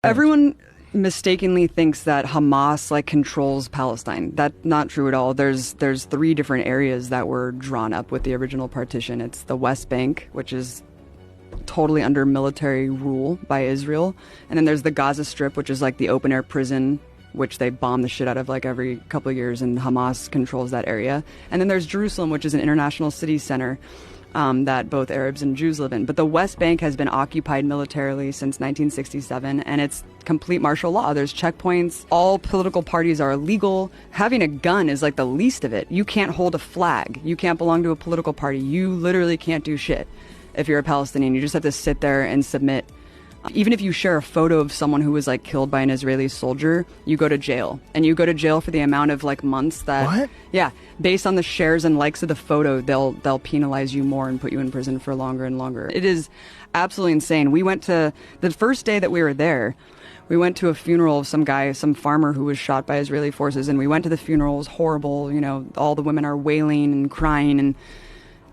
Everyone mistakenly thinks that Hamas like controls Palestine. That's not true at all. There's three different areas that were drawn up with the original partition. It's the West Bank, which is totally under military rule by Israel, and then there's the Gaza Strip, which is like the open air prison, which they bomb the shit out of like every couple of years, and Hamas controls that area. And then there's Jerusalem, which is an international city center that both Arabs and Jews live in. But the West Bank has been occupied militarily since 1967, and it's complete martial law. There's checkpoints. All political parties are illegal. Having a gun is like the least of it. You can't hold a flag. You can't belong to a political party. You literally can't do shit if you're a Palestinian. You just have to sit there and submit. Even if you share a photo of someone who was like killed by an Israeli soldier, you go to jail. And you go to jail for the amount of like months that... What? Yeah. Based on the shares and likes of the photo, they'll penalize you more and put you in prison for longer and longer. It is absolutely insane. We went to... The first day that we were there, we went to a funeral of some guy, some farmer who was shot by Israeli forces. And we went to the funeral. It was horrible. You know, all the women are wailing and crying. And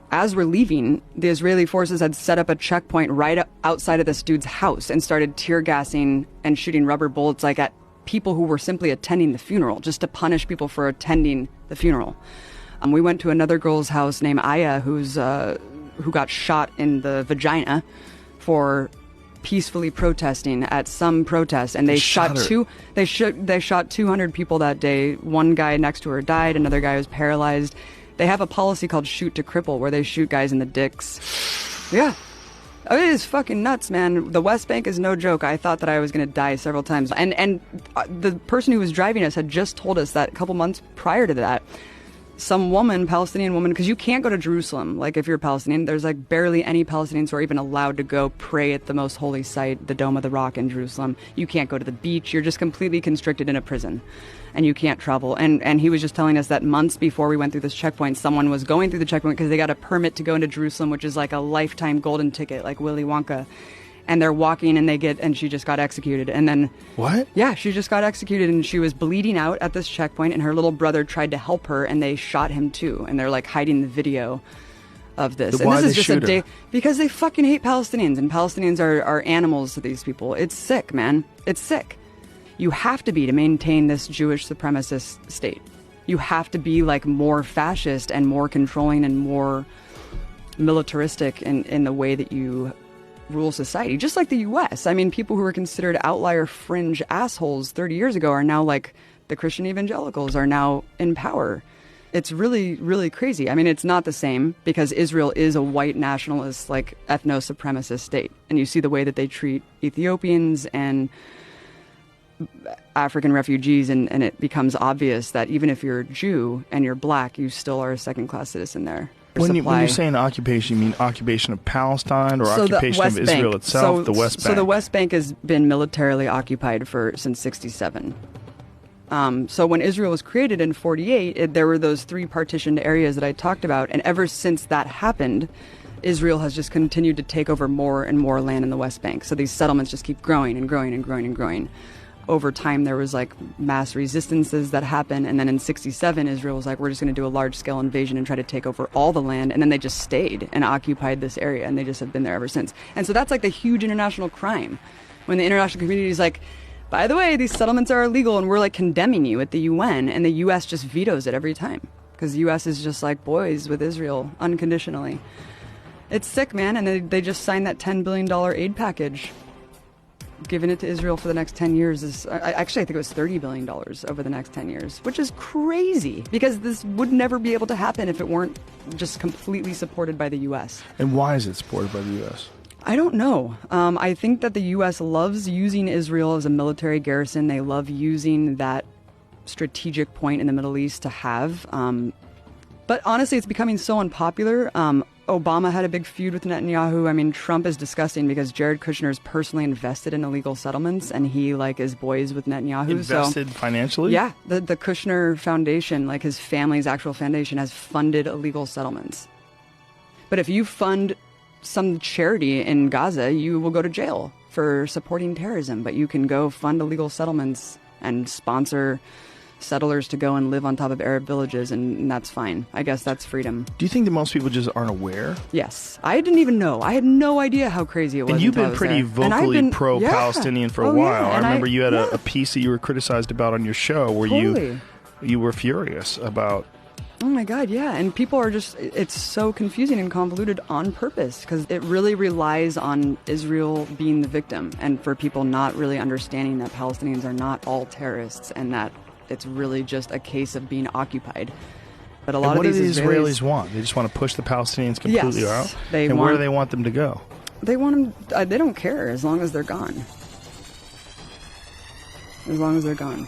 as we're leaving, the Israeli forces had set up a checkpoint right outside of this dude's house and started tear gassing and shooting rubber bullets like at people who were simply attending the funeral, just to punish people for attending the funeral. We went to another girl's house named Aya, who got shot in the vagina for peacefully protesting at some protest, and they shot 200 people that day. One guy next to her died, another guy was paralyzed. They have a policy called shoot to cripple, where they shoot guys in the dicks. Yeah. Oh, it is fucking nuts, man. The West Bank is no joke. I thought that I was going to die several times. And the person who was driving us had just told us that a couple months prior to that, some woman, Palestinian woman, because you can't go to Jerusalem. Like, if you're a Palestinian, there's like barely any Palestinians who are even allowed to go pray at the most holy site, the Dome of the Rock in Jerusalem. You can't go to the beach. You're just completely constricted in a prison, and you can't travel. And he was just telling us that months before we went through this checkpoint, someone was going through the checkpoint because they got a permit to go into Jerusalem, which is like a lifetime golden ticket, like Willy Wonka. And they're walking and she just got executed. And then... What? Yeah, she just got executed, and she was bleeding out at this checkpoint, and her little brother tried to help her, and they shot him too. And they're like hiding the video of this. Why and this is they just a shoot day her? because they fucking hate Palestinians, and Palestinians are animals to these people. It's sick, man. It's sick. You have to be to maintain this Jewish supremacist state. You have to be like more fascist and more controlling and more militaristic in the way that you rule society, just like the U.S. I mean, people who were considered outlier fringe assholes 30 years ago are now like the Christian evangelicals are now in power. It's really, really crazy. I mean, it's not the same because Israel is a white nationalist, like ethno-supremacist state. And you see the way that they treat Ethiopians and African refugees, and it becomes obvious that even if you're a Jew and you're black, you still are a second-class citizen there. When you're saying occupation, you mean occupation of Palestine or occupation of Israel itself, the West Bank? So the West Bank has been militarily occupied since 1967. So when Israel was created in 1948, there were those three partitioned areas that I talked about. And ever since that happened, Israel has just continued to take over more and more land in the West Bank. So these settlements just keep growing and growing and growing and growing. Over time, there was like mass resistances that happened. And then in 1967, Israel was like, we're just going to do a large scale invasion and try to take over all the land. And then they just stayed and occupied this area. And they just have been there ever since. And so that's like the huge international crime. When the international community is like, by the way, these settlements are illegal and we're like condemning you at the UN. And the US just vetoes it every time. Because the US is just like boys with Israel unconditionally. It's sick, man. And they just signed that $10 billion aid package. Giving it to Israel for the next 10 years is actually, I think it was $30 billion over the next 10 years, which is crazy because this would never be able to happen if it weren't just completely supported by the U.S. And why is it supported by the U.S.? I don't know. I think that the U.S. loves using Israel as a military garrison. They love using that strategic point in the Middle East to have. But honestly, it's becoming so unpopular. Obama had a big feud with Netanyahu. I mean, Trump is disgusting because Jared Kushner is personally invested in illegal settlements, and he like is boys with Netanyahu. Invested financially? Yeah, the Kushner Foundation, like his family's actual foundation, has funded illegal settlements. But if you fund some charity in Gaza, you will go to jail for supporting terrorism. But you can go fund illegal settlements and sponsor settlers to go and live on top of Arab villages, and that's fine. I guess that's freedom. Do you think that most people just aren't aware? Yes. I didn't even know. I had no idea how crazy it was. And you've been pretty vocally pro-Palestinian for a while. I remember you had a piece that you were criticized about on your show where you were furious about... Oh my God, yeah. And people are just, it's so confusing and convoluted on purpose because it really relies on Israel being the victim and for people not really understanding that Palestinians are not all terrorists and that it's really just a case of being occupied. But a lot of these what do the Israelis want? They just want to push the Palestinians completely out? And where do they want them to go? They want them, they don't care as long as they're gone. As long as they're gone.